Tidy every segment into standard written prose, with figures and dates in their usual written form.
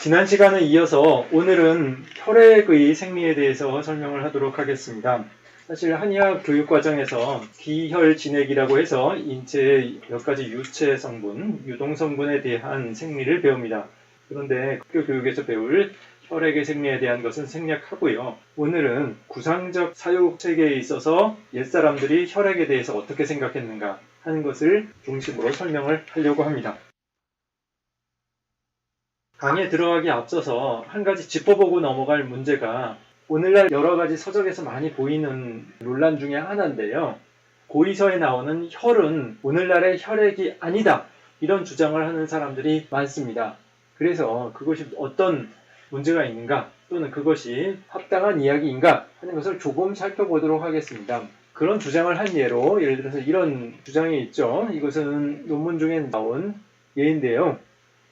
지난 시간에 이어서 오늘은 혈액의 생리에 대해서 설명을 하도록 하겠습니다. 사실 한의학 교육과정에서 기혈진액이라고 해서 인체의 몇 가지 유체 성분, 유동 성분에 대한 생리를 배웁니다. 그런데 학교 교육에서 배울 혈액의 생리에 대한 것은 생략하고요. 오늘은 구상적 사육 체계에 있어서 옛사람들이 혈액에 대해서 어떻게 생각했는가 하는 것을 중심으로 설명을 하려고 합니다. 강의에 들어가기 앞서서 한 가지 짚어보고 넘어갈 문제가 오늘날 여러 가지 서적에서 많이 보이는 논란 중에 하나인데요. 고의서에 나오는 혈은 오늘날의 혈액이 아니다. 이런 주장을 하는 사람들이 많습니다. 그래서 그것이 어떤 문제가 있는가 또는 그것이 합당한 이야기인가 하는 것을 조금 살펴보도록 하겠습니다. 그런 주장을 한 예로 예를 들어서 이런 주장이 있죠. 이것은 논문 중에 나온 예인데요.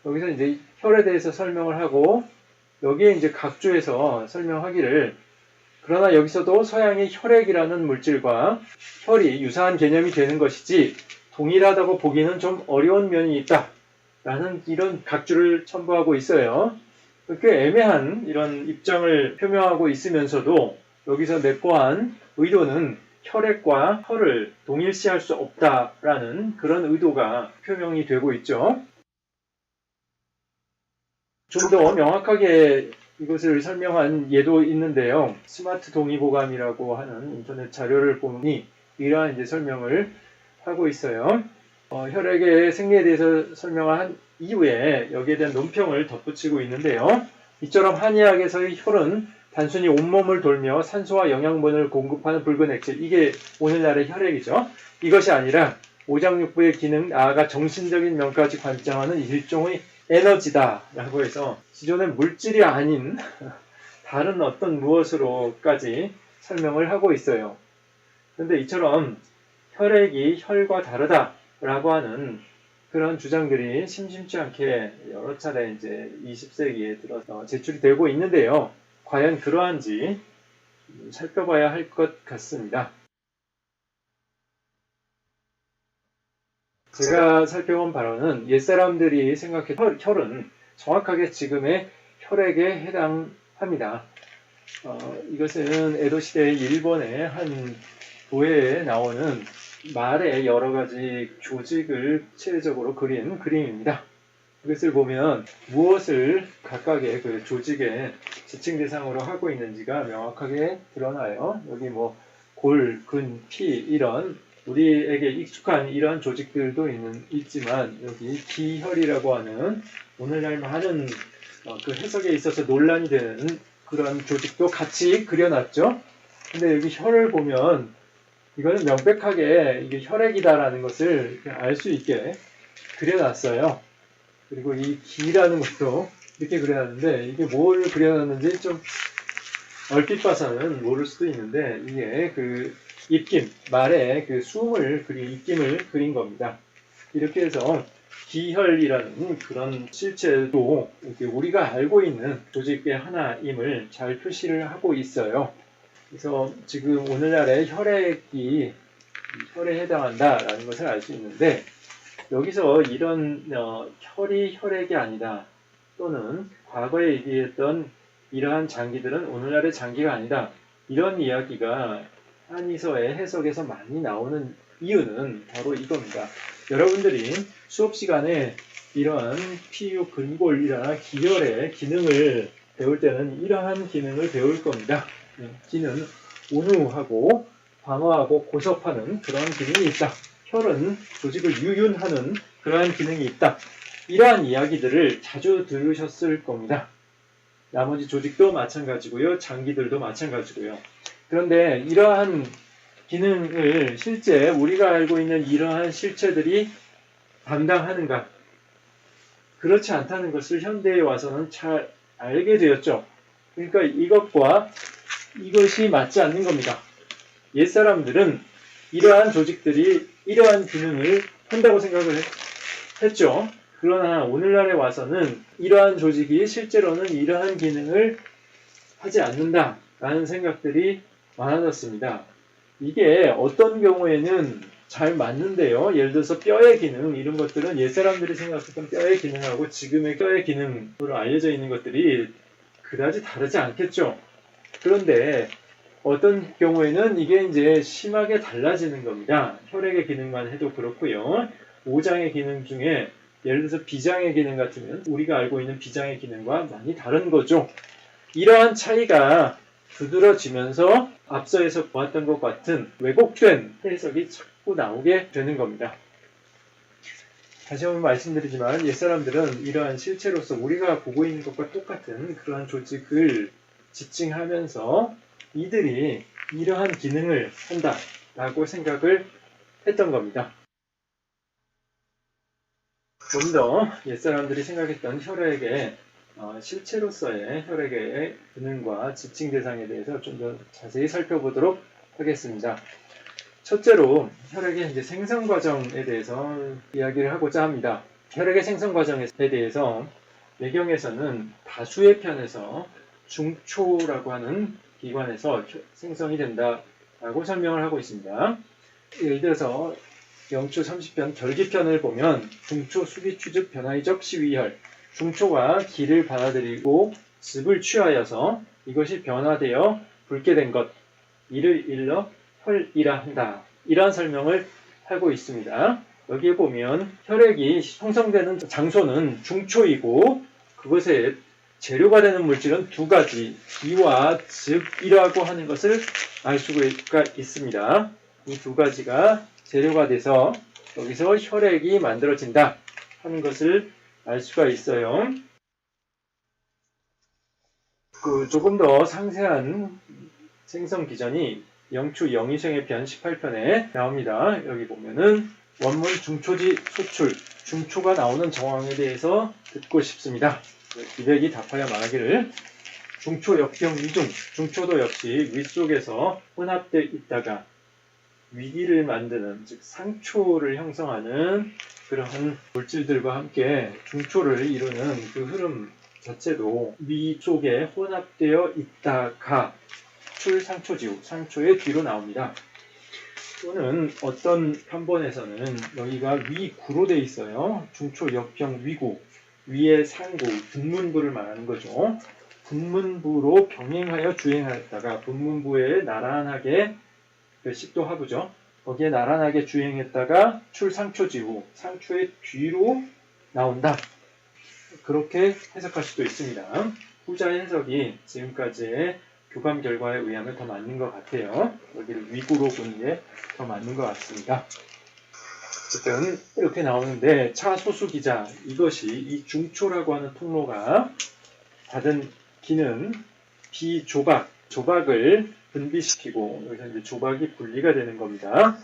여기서 이제 혈에 대해서 설명을 하고 여기에 이제 각주에서 설명하기를 그러나 여기서도 서양의 혈액이라는 물질과 혈이 유사한 개념이 되는 것이지 동일하다고 보기는 좀 어려운 면이 있다 라는 이런 각주를 첨부하고 있어요. 꽤 애매한 이런 입장을 표명하고 있으면서도 여기서 내포한 의도는 혈액과 혈을 동일시할 수 없다라는 그런 의도가 표명이 되고 있죠. 좀 더 명확하게 이것을 설명한 예도 있는데요. 스마트 동의보감이라고 하는 인터넷 자료를 보니 이러한 이제 설명을 하고 있어요. 혈액의 생리에 대해서 설명을 한 이후에 여기에 대한 논평을 덧붙이고 있는데요. 이처럼 한의학에서의 혈은 단순히 온몸을 돌며 산소와 영양분을 공급하는 붉은 액체, 이게 오늘날의 혈액이죠. 이것이 아니라 오장육부의 기능, 나아가 정신적인 면까지 관장하는 일종의 에너지다 라고 해서 기존의 물질이 아닌 다른 어떤 무엇으로까지 설명을 하고 있어요. 그런데 이처럼 혈액이 혈과 다르다 라고 하는 그런 주장들이 심심치 않게 여러 차례 이제 20세기에 들어서 제출이 되고 있는데요. 과연 그러한지 살펴봐야 할 것 같습니다. 제가 살펴본 바로는 옛사람들이 생각했던 혈은 정확하게 지금의 혈액에 해당합니다. 이것은 에도시대 일본의 한 도회에 나오는 말의 여러 가지 조직을 체적으로 그린 그림입니다. 이것을 보면 무엇을 각각의 그 조직의 지칭 대상으로 하고 있는지가 명확하게 드러나요. 여기 뭐 골, 근, 피 이런 우리에게 익숙한 이러한 조직들도 있지만 여기 기혈이라고 하는 오늘날 많은 그 해석에 있어서 논란이 되는 그런 조직도 같이 그려놨죠. 근데 여기 혈을 보면 이거는 명백하게 이게 혈액이다라는 것을 알 수 있게 그려놨어요. 그리고 이 기라는 것도 이렇게 그려놨는데 이게 뭘 그려놨는지 좀 얼핏 봐서는 모를 수도 있는데 이게 그 입김, 말에 그 숨을 그린 입김을 그린 겁니다. 이렇게 해서 기혈이라는 그런 실체도 우리가 알고 있는 조직의 하나임을 잘 표시를 하고 있어요. 그래서 지금 오늘날의 혈액이 혈에 해당한다라는 것을 알 수 있는데 여기서 이런 혈이 혈액이 아니다 또는 과거에 얘기했던 이러한 장기들은 오늘날의 장기가 아니다 이런 이야기가 한의서의 해석에서 많이 나오는 이유는 바로 이겁니다. 여러분들이 수업 시간에 이러한 피육 근골이나 기혈의 기능을 배울 때는 이러한 기능을 배울 겁니다. 기는 운우하고 방어하고 고섭하는 그런 기능이 있다. 혈은 조직을 유윤하는 그러한 기능이 있다. 이러한 이야기들을 자주 들으셨을 겁니다. 나머지 조직도 마찬가지고요. 장기들도 마찬가지고요. 그런데 이러한 기능을 실제 우리가 알고 있는 이러한 실체들이 담당하는가? 그렇지 않다는 것을 현대에 와서는 잘 알게 되었죠. 그러니까 이것과 이것이 맞지 않는 겁니다. 옛사람들은 이러한 조직들이 이러한 기능을 한다고 생각을 했죠. 그러나 오늘날에 와서는 이러한 조직이 실제로는 이러한 기능을 하지 않는다라는 생각들이 많아졌습니다. 이게 어떤 경우에는 잘 맞는데요. 예를 들어서 뼈의 기능 이런 것들은 옛사람들이 생각했던 뼈의 기능하고 지금의 뼈의 기능으로 알려져 있는 것들이 그다지 다르지 않겠죠. 그런데 어떤 경우에는 이게 이제 심하게 달라지는 겁니다. 혈액의 기능만 해도 그렇고요. 오장의 기능 중에 예를 들어서 비장의 기능 같으면 우리가 알고 있는 비장의 기능과 많이 다른 거죠. 이러한 차이가 두드러지면서 앞서에서 보았던 것 같은 왜곡된 해석이 자꾸 나오게 되는 겁니다. 다시 한번 말씀드리지만 옛사람들은 이러한 실체로서 우리가 보고 있는 것과 똑같은 그러한 조직을 지칭하면서 이들이 이러한 기능을 한다라고 생각을 했던 겁니다. 좀 더 옛사람들이 생각했던 혈액의 실체로서의 혈액의 기능과 지칭 대상에 대해서 좀 더 자세히 살펴보도록 하겠습니다. 첫째로 혈액의 이제 생성 과정에 대해서 이야기를 하고자 합니다. 혈액의 생성 과정에 대해서 내경에서는 다수의 편에서 중초라고 하는 기관에서 생성이 된다라고 설명을 하고 있습니다. 예를 들어서 영초 30편 결기편을 보면 중초 수기추즉 변화이적 시위혈 중초가 기를 받아들이고 즙을 취하여서 이것이 변화되어 붉게 된 것 이를 일러 혈이라 한다. 이러한 설명을 하고 있습니다. 여기에 보면 혈액이 형성되는 장소는 중초이고 그것에 재료가 되는 물질은 두 가지 기와 즙이라고 하는 것을 알 수가 있습니다. 이 두 가지가 재료가 돼서 여기서 혈액이 만들어진다 하는 것을 알 수가 있어요. 조금 더 상세한 생성 기전이 영추 영의생의 편 18편에 나옵니다. 여기 보면은 원문 중초지 소출, 중초가 나오는 정황에 대해서 듣고 싶습니다. 기백이 답하여 말하기를 중초 역경 위중, 중초도 역시 윗속에서 혼합되어 있다가 위기를 만드는, 즉 상초를 형성하는 그러한 물질들과 함께 중초를 이루는 그 흐름 자체도 위쪽에 혼합되어 있다가 출상초지후, 상초의 뒤로 나옵니다. 또는 어떤 편번에서는 여기가 위구로 되어 있어요. 중초 역경 위구, 위의 상구, 분문부를 말하는 거죠. 분문부로 병행하여 주행하였다가 분문부에 나란하게 식도하부죠. 거기에 나란하게 주행했다가 출상초지후, 상초의 뒤로 나온다. 그렇게 해석할 수도 있습니다. 후자의 해석이 지금까지의 교감 결과에 의하면 더 맞는 것 같아요. 여기를 위구로 보는 게 더 맞는 것 같습니다. 어쨌든 이렇게 나오는데 차소수기자, 이것이 이 중초라고 하는 통로가 받은 기능 비조박, 조박을 분비시키고 여기서 이제 조박이 분리가 되는 겁니다.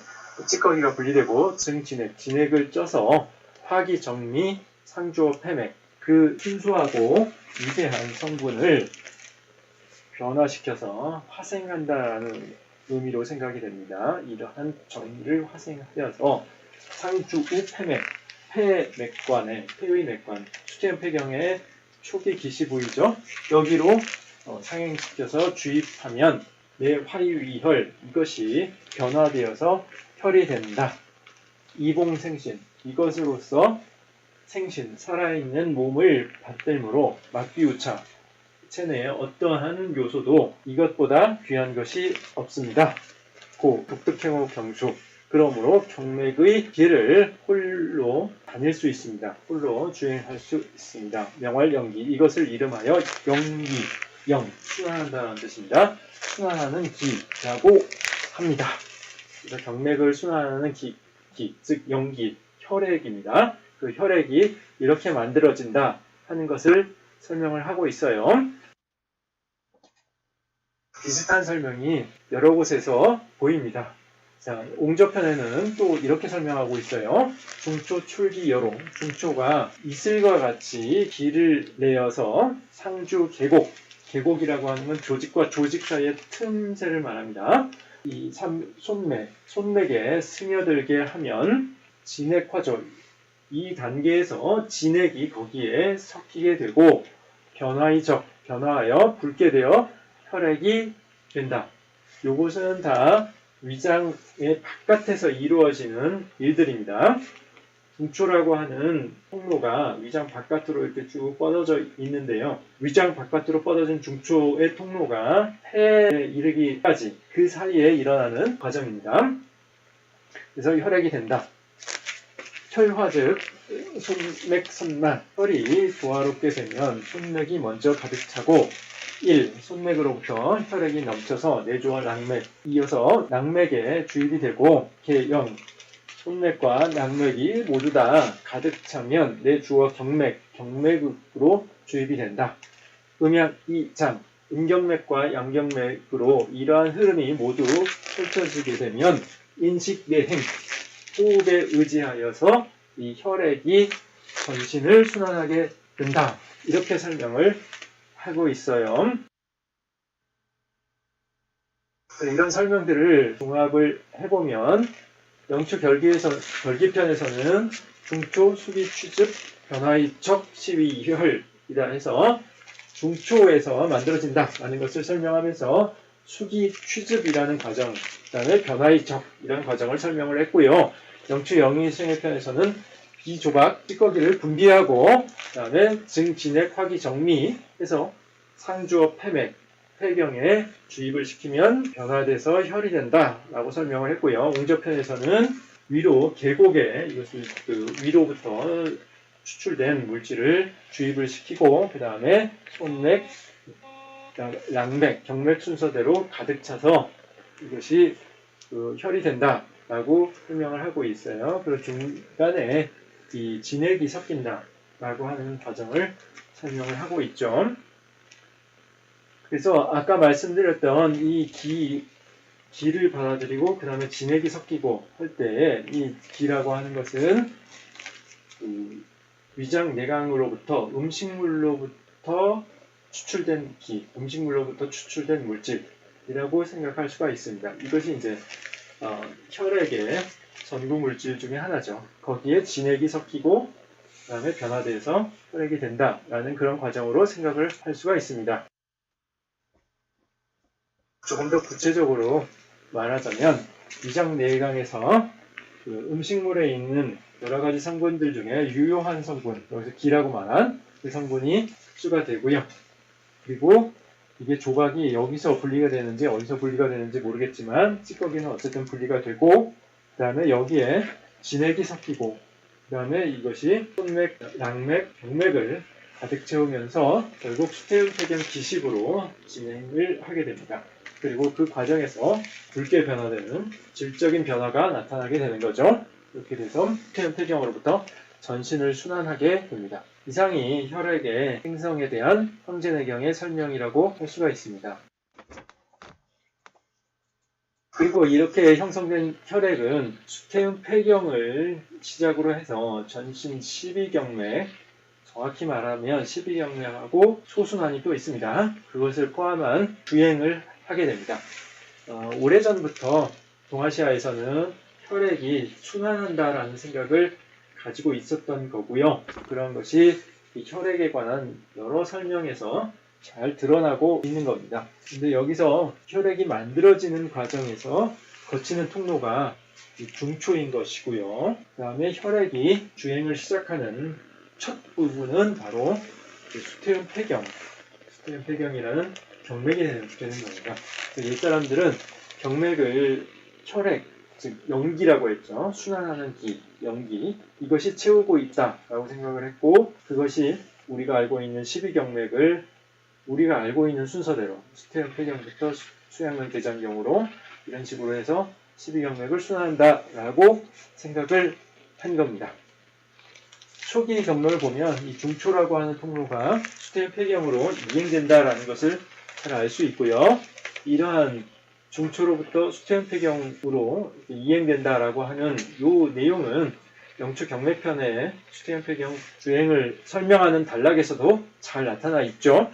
찌꺼기가 분리되고 증진액, 진액을 쪄서 화기, 정미, 상주어, 폐맥, 그 순수하고 미세한 성분을 변화시켜서 화생한다라는 의미로 생각이 됩니다. 이러한 정리를 화생하여서 상주 우 폐맥, 폐맥관에, 폐의 맥관, 수태현 폐경의 초기 기시 부위죠. 여기로 상행시켜서 주입하면 내 화유위혈, 이것이 변화되어서 혈이 된다. 이봉생신, 이것으로서 생신, 살아있는 몸을 받들므로 막비우차, 체내에 어떠한 요소도 이것보다 귀한 것이 없습니다. 고 독특행호 경주, 그러므로 경맥의 길을 홀로 다닐 수 있습니다. 홀로 주행할 수 있습니다. 명활영기, 이것을 이름하여 영기, 영, 순환한다는 뜻입니다. 순환하는 기라고 합니다. 그래서 경맥을 순환하는 기, 즉 영기, 혈액입니다. 그 혈액이 이렇게 만들어진다 하는 것을 설명을 하고 있어요. 비슷한 설명이 여러 곳에서 보입니다. 자, 옹저편에는 또 이렇게 설명하고 있어요. 중초 출기 여롱, 중초가 이슬과 같이 기를 내어서 상주 계곡, 계곡이라고 하는 건 조직과 조직 사이의 틈새를 말합니다. 이 손맥에 스며들게 하면 진액화조, 이 단계에서 진액이 거기에 섞이게 되고 변화하여 붉게 되어 혈액이 된다. 요것은 다 위장의 바깥에서 이루어지는 일들입니다. 중초라고 하는 통로가 위장 바깥으로 이렇게 쭉 뻗어져 있는데요. 위장 바깥으로 뻗어진 중초의 통로가 폐에 이르기까지 그 사이에 일어나는 과정입니다. 그래서 혈액이 된다. 혈화 즉 손맥, 선막, 혈이 조화롭게 되면 손맥이 먼저 가득 차고 1. 손맥으로부터 혈액이 넘쳐서 내주와 낙맥, 이어서 낙맥에 주입이 되고 개0. 손맥과 낙맥이 모두 다 가득 차면 내주와 경맥, 경맥으로 주입이 된다. 음양 2장, 음경맥과 양경맥으로 이러한 흐름이 모두 펼쳐지게 되면 인식 내행, 호흡에 의지하여서 이 혈액이 전신을 순환하게 된다. 이렇게 설명을 하고 있어요. 이런 설명들을 종합을 해보면 영추 결기편에서는 중초, 수기, 취즙, 변화이척, 시위혈이라 해서 중초에서 만들어진다라는 것을 설명하면서 수기, 취즙이라는 과정, 그 다음에 변화이척이라는 과정을 설명을 했고요. 영추 영의생의 편에서는 비조각, 찌꺼기를 분비하고 그 다음에 증, 진액, 화기, 정미 해서 상주어, 폐맥, 폐경에 주입을 시키면 변화돼서 혈이 된다라고 설명을 했고요. 옹저편에서는 위로, 계곡에 이것을 위로부터 추출된 물질을 주입을 시키고 그 다음에 손맥, 랑맥, 경맥 순서대로 가득 차서 이것이 혈이 된다라고 설명을 하고 있어요. 그리고 중간에 이 진액이 섞인다라고 하는 과정을 설명을 하고 있죠. 그래서 아까 말씀드렸던 이 기를 받아들이고 그 다음에 진액이 섞이고 할 때 이 기라고 하는 것은 위장 내강으로부터 음식물로부터 추출된 기, 음식물로부터 추출된 물질이라고 생각할 수가 있습니다. 이것이 이제 혈액의 전구 물질 중에 하나죠. 거기에 진액이 섞이고 그 다음에 변화돼서 혈액이 된다라는 그런 과정으로 생각을 할 수가 있습니다. 조금 더 구체적으로 말하자면 위장 내강에서 음식물에 있는 여러 가지 성분들 중에 유효한 성분, 여기서 기라고 말한 그 성분이 흡수가 되고요. 그리고 이게 조각이 여기서 분리가 되는지 어디서 분리가 되는지 모르겠지만 찌꺼기는 어쨌든 분리가 되고 그 다음에 여기에 진액이 섞이고 그 다음에 이것이 손맥, 낭맥, 경맥을 가득 채우면서 결국 수태음 폐경 기식으로 진행을 하게 됩니다. 그리고 그 과정에서 붉게 변화되는 질적인 변화가 나타나게 되는 거죠. 이렇게 돼서 수태음 폐경으로부터 전신을 순환하게 됩니다. 이상이 혈액의 생성에 대한 황제내경의 설명이라고 할 수가 있습니다. 그리고 이렇게 형성된 혈액은 수태음 폐경을 시작으로 해서 전신 12경맥, 정확히 말하면 12경맥하고 소순환이 또 있습니다. 그것을 포함한 주행을 하게 됩니다. 오래전부터 동아시아에서는 혈액이 순환한다라는 생각을 가지고 있었던 거고요. 그런 것이 이 혈액에 관한 여러 설명에서 잘 드러나고 있는 겁니다. 근데 여기서 혈액이 만들어지는 과정에서 거치는 통로가 이 중초인 것이고요. 그 다음에 혈액이 주행을 시작하는 첫 부분은 바로 수태음 폐경, 수태음 폐경이라는 경맥이 되는 겁니다. 옛사람들은 경맥을 혈액, 즉 연기라고 했죠. 순환하는 기, 연기, 이것이 채우고 있다라고 생각을 했고 그것이 우리가 알고 있는 12경맥을 우리가 알고 있는 순서대로 수태음 폐경부터 수양근 대장경으로 이런 식으로 해서 12경맥을 순환한다라고 생각을 한 겁니다. 초기 경로를 보면 이 중초라고 하는 통로가 수태음 폐경으로 이행된다라는 것을 잘 알 수 있고요. 이러한 중초로부터 수태음 폐경으로 이행된다라고 하는 이 내용은 영추 경맥편의 수태음 폐경 주행을 설명하는 단락에서도 잘 나타나 있죠.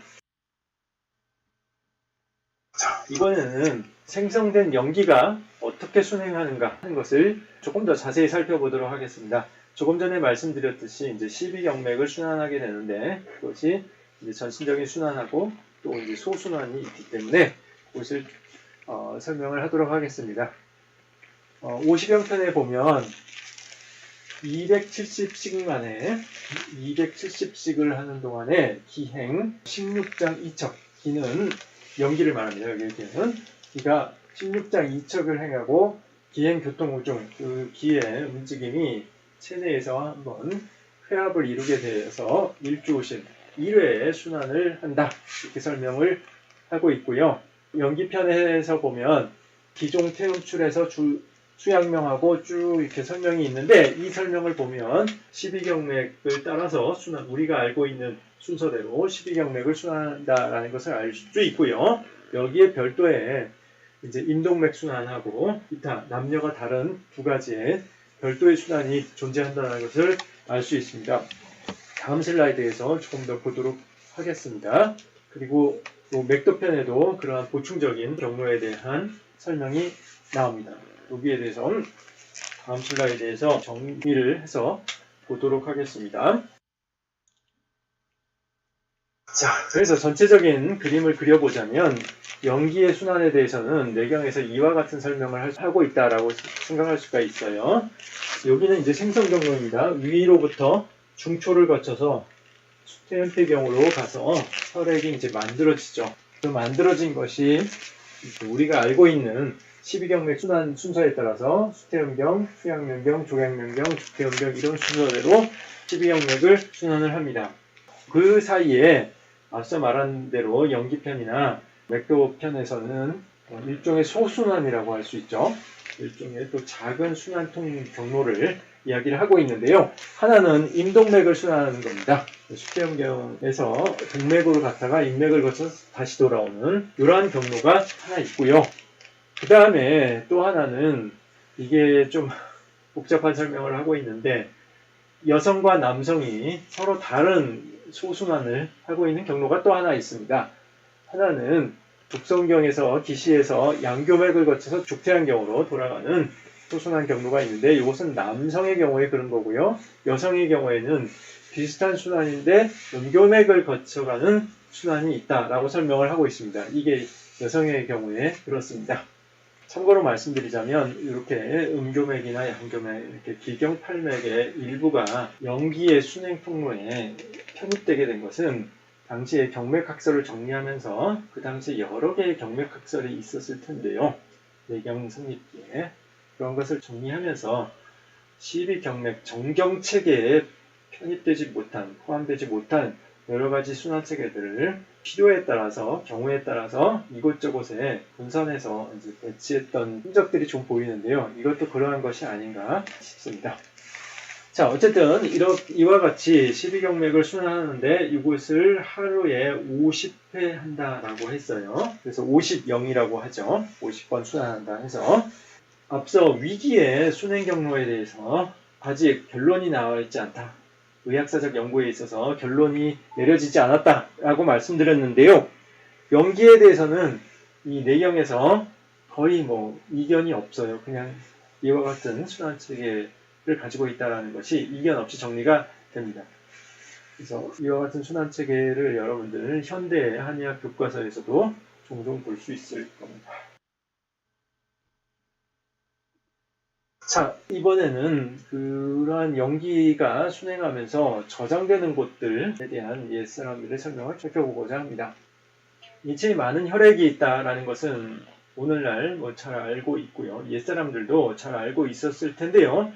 자, 이번에는 생성된 연기가 어떻게 순행하는가 하는 것을 조금 더 자세히 살펴보도록 하겠습니다. 조금 전에 말씀드렸듯이 이제 12경맥을 순환하게 되는데 그것이 이제 전신적인 순환하고 또 이제 소순환이 있기 때문에 그것을 설명을 하도록 하겠습니다. 50형편에 보면 270씩만에 270씩을 하는 동안에 기행 16장 2척, 기는 연기를 말합니다. 여기 기는 기가 16장 2척을 행하고 기행 교통우중, 그 기의 움직임이 체내에서 한번 회합을 이루게 되어서 일주오신 1회의 순환을 한다, 이렇게 설명을 하고 있고요. 연기편에서 보면 기종 태음출에서 수양명하고 쭉 이렇게 설명이 있는데, 이 설명을 보면 12경맥을 따라서 순환, 우리가 알고 있는 순서대로 12경맥을 순환한다라는 것을 알 수 있고요. 여기에 별도의 이제 임동맥 순환하고 기타 남녀가 다른 두 가지의 별도의 순환이 존재한다는 것을 알 수 있습니다. 다음 슬라이드에서 조금 더 보도록 하겠습니다. 그리고 맥도편에도 그러한 보충적인 경로에 대한 설명이 나옵니다. 여기에 대해서 다음 슬라이드에서 정리를 해서 보도록 하겠습니다. 자, 그래서 전체적인 그림을 그려보자면 연기의 순환에 대해서는 내경에서 이와 같은 설명을 하고 있다라고 생각할 수가 있어요. 여기는 이제 생성 경로입니다. 위로부터 중초를 거쳐서 수태연폐경으로 가서 혈액이 이제 만들어지죠. 그 만들어진 것이 우리가 알고 있는 12경맥 순환 순서에 따라서 수태연경, 수양연경, 조양연경, 죽태연경 이런 순서대로 12경맥을 순환을 합니다. 그 사이에 앞서 말한 대로 연기편이나 맥도편에서는 일종의 소순환이라고 할 수 있죠. 일종의 또 작은 순환통 경로를 이야기를 하고 있는데요. 하나는 임동맥을 순환하는 겁니다. 수태연경에서 동맥으로 갔다가 인맥을 거쳐서 다시 돌아오는 이러한 경로가 하나 있고요. 그 다음에 또 하나는, 이게 좀 복잡한 설명을 하고 있는데, 여성과 남성이 서로 다른 소순환을 하고 있는 경로가 또 하나 있습니다. 하나는 독성경에서 기시에서 양교맥을 거쳐서 죽태양경으로 돌아가는 소순환 경로가 있는데, 이것은 남성의 경우에 그런 거고요. 여성의 경우에는 비슷한 순환인데 음교맥을 거쳐가는 순환이 있다라고 설명을 하고 있습니다. 이게 여성의 경우에 그렇습니다. 참고로 말씀드리자면 이렇게 음교맥이나 양교맥, 이렇게 기경팔맥의 일부가 연기의 순행 통로에 편입되게 된 것은 당시에 경맥학설을 정리하면서 그 당시에 여러 개의 경맥학설이 있었을 텐데요. 내경 성립기에 그런 것을 정리하면서 12경맥 정경체계에 편입되지 못한, 포함되지 못한 여러 가지 순환체계들을 필요에 따라서, 경우에 따라서 이곳저곳에 분산해서 이제 배치했던 흔적들이 좀 보이는데요. 이것도 그러한 것이 아닌가 싶습니다. 자, 어쨌든 이와 같이 12경맥을 순환하는데 이곳을 하루에 50회 한다라고 했어요. 그래서 50영이라고 하죠. 50번 순환한다 해서. 앞서 위기의 순행 경로에 대해서 아직 결론이 나와 있지 않다, 의학사적 연구에 있어서 결론이 내려지지 않았다라고 말씀드렸는데요. 연기에 대해서는 이 내경에서 거의 이견이 없어요. 그냥 이와 같은 순환체계를 가지고 있다는 것이 이견 없이 정리가 됩니다. 그래서 이와 같은 순환체계를 여러분들은 현대 한의학 교과서에서도 종종 볼 수 있을 겁니다. 자, 이번에는 그러한 연기가 순행하면서 저장되는 곳들에 대한 옛사람들의 설명을 살펴보고자 합니다. 인체에 많은 혈액이 있다라는 것은 오늘날 잘 알고 있고요. 옛사람들도 잘 알고 있었을 텐데요.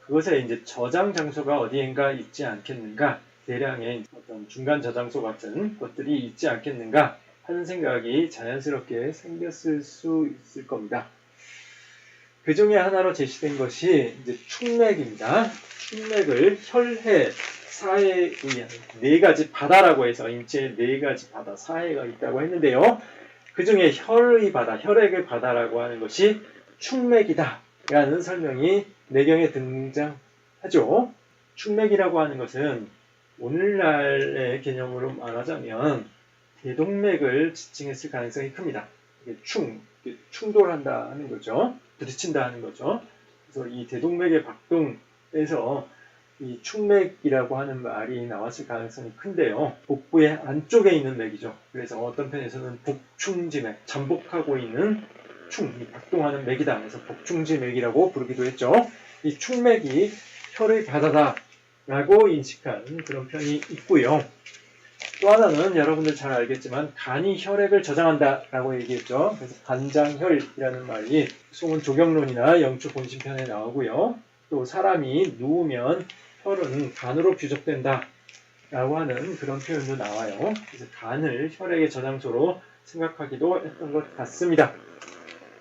그것에 이제 저장 장소가 어디엔가 있지 않겠는가, 대량의 어떤 중간 저장소 같은 것들이 있지 않겠는가 하는 생각이 자연스럽게 생겼을 수 있을 겁니다. 그 중에 하나로 제시된 것이 이제 충맥입니다. 충맥을 혈해, 사해에 의한 네 가지 바다라고 해서 인체에 네 가지 바다, 사해가 있다고 했는데요. 그 중에 혈의 바다, 혈액의 바다라고 하는 것이 충맥이다 라는 설명이 내경에 등장하죠. 충맥이라고 하는 것은 오늘날의 개념으로 말하자면 대동맥을 지칭했을 가능성이 큽니다. 이게 충돌한다 하는 거죠. 부딪힌다 하는 거죠. 그래서 이 대동맥의 박동에서 이 충맥이라고 하는 말이 나왔을 가능성이 큰데요. 복부의 안쪽에 있는 맥이죠. 그래서 어떤 편에서는 복충지맥, 잠복하고 있는 복충, 이 박동하는 맥이다. 그래서 복충지맥이라고 부르기도 했죠. 이 충맥이 혈의 바다다라고 인식한 그런 편이 있고요. 또 하나는 여러분들 잘 알겠지만 간이 혈액을 저장한다라고 얘기했죠. 그래서 간장혈이라는 말이 소문 조경론이나 영주본심편에 나오고요. 또 사람이 누우면 혈은 간으로 규적된다 라고 하는 그런 표현도 나와요. 그래서 간을 혈액의 저장소로 생각하기도 했던 것 같습니다.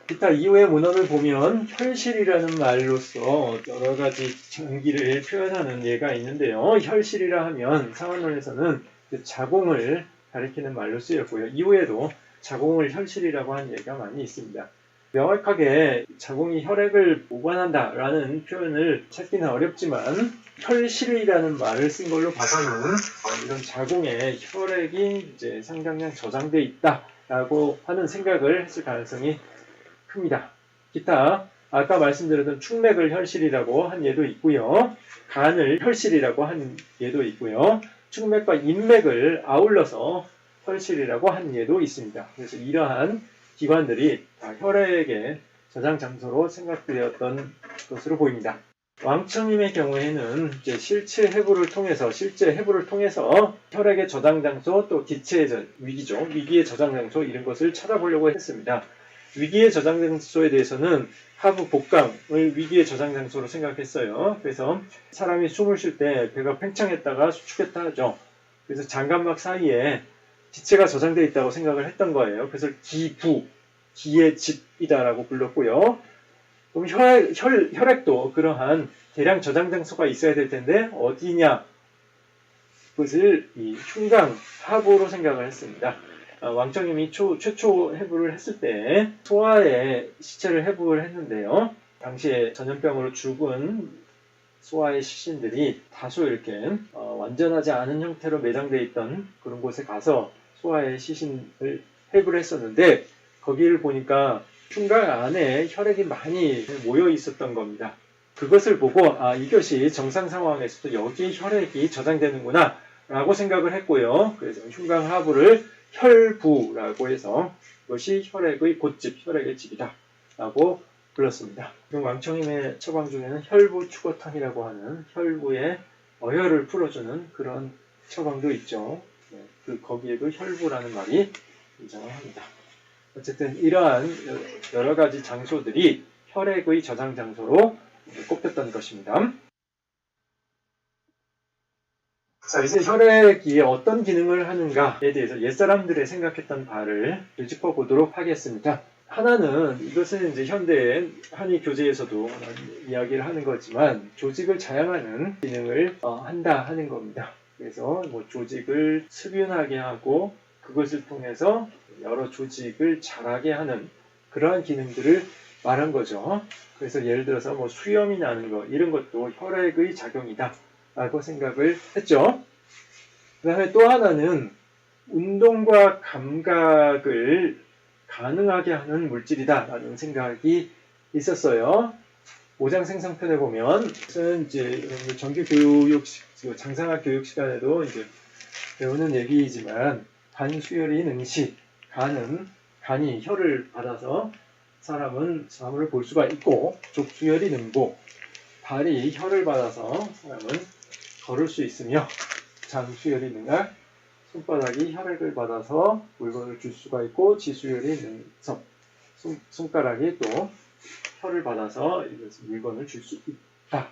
기타 이후의 문헌을 보면 혈실이라는 말로써 여러 가지 장기를 표현하는 예가 있는데요. 혈실이라 하면 상한론에서는 그 자궁을 가리키는 말로 쓰였고요. 이후에도 자궁을 혈실이라고 하는 예가 많이 있습니다. 명확하게 자궁이 혈액을 보관한다라는 표현을 찾기는 어렵지만 혈실이라는 말을 쓴 걸로 봐서는 이런 자궁에 혈액이 이제 상당량 저장돼 있다라고 하는 생각을 했을 가능성이 큽니다. 기타 아까 말씀드렸던 충맥을 혈실이라고 한 예도 있고요. 간을 혈실이라고 한 예도 있고요. 충맥과 인맥을 아울러서 혈실이라고 한 예도 있습니다. 그래서 이러한 기관들이 다 혈액의 저장 장소로 생각되었던 것으로 보입니다. 왕처님의 경우에는 이제 실제 해부를 통해서 혈액의 저장 장소 또 기체의 위기죠. 위기의 저장 장소 이런 것을 찾아보려고 했습니다. 위기의 저장 장소에 대해서는 하부 복강을 위기의 저장 장소로 생각했어요. 그래서 사람이 숨을 쉴 때 배가 팽창했다가 수축했다 하죠. 그래서 장관막 사이에 기체가 저장되어 있다고 생각을 했던 거예요. 그래서 기의 집이다라고 불렀고요. 그럼 혈액도 그러한 대량 저장 장소가 있어야 될 텐데 어디냐? 그것을 이 흉강 하부로 생각을 했습니다. 왕정님이 최초 해부를 했을 때 소아의 시체를 해부를 했는데요. 당시에 전염병으로 죽은 소아의 시신들이 다소 이렇게 완전하지 않은 형태로 매장되어 있던 그런 곳에 가서 소아의 시신을 해부를 했었는데 거기를 보니까 흉강 안에 혈액이 많이 모여 있었던 겁니다. 그것을 보고 이것이 정상 상황에서도 여기에 혈액이 저장되는구나 라고 생각을 했고요. 그래서 흉강 하부를 혈부라고 해서 이것이 혈액의 곧집, 혈액의 집이다 라고 불렀습니다. 왕청임의 처방 중에는 혈부 추거탕이라고 하는 혈부의 어혈을 풀어주는 그런 처방도 있죠. 거기에도 혈부라는 말이 등장을 합니다. 어쨌든 이러한 여러 가지 장소들이 혈액의 저장 장소로 꼽혔던 것입니다. 자, 이제 혈액이 어떤 기능을 하는가에 대해서 옛사람들이 생각했던 바를 짚어보도록 하겠습니다. 하나는 이것은 이제 현대 한의 교재에서도 이야기를 하는 거지만 조직을 자양하는 기능을 한다 하는 겁니다. 그래서 조직을 습윤하게 하고 그것을 통해서 여러 조직을 자라게 하는 그러한 기능들을 말한 거죠. 그래서 예를 들어서 수염이 나는 것 이런 것도 혈액의 작용이다 라고 생각을 했죠. 그 다음에 또 하나는 운동과 감각을 가능하게 하는 물질이다 라는 생각이 있었어요. 오장생상편에 보면 이제 정규교육 장상학 교육 시간에도 이제 배우는 얘기이지만 간수혈이 능시 간이 혈을 받아서 사람은 사물을 볼 수가 있고 족수혈이 능고 발이 혈을 받아서 사람은 걸을 수 있으며 장수혈이 능하 손바닥이 혈액을 받아서 물건을 줄 수가 있고 지수혈이 능서 손가락이 또 혈을 받아서 물건을 줄 수 있다.